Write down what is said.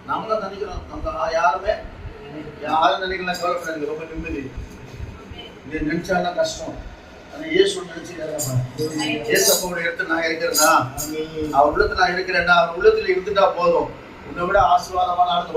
நாமளும் நினைக்கிறோம், நம்ம யாரும் நினைக்கலாம், கவலைப்படாது, ரொம்ப நிம்மதி. இதை நினைச்சாலும் கஷ்டம். ஆனால் இயேசு நினைச்சுக்கிறேன், இயேசப்போட இடத்துல நான் இருக்கிறேன்னா, அவர் உள்ளத்துல நான் இருக்கிறேன்னா, அவர் உள்ளத்துல இருந்துட்டா போதும். உன்னை விட ஆசீர்வாதமான ஆளுங்க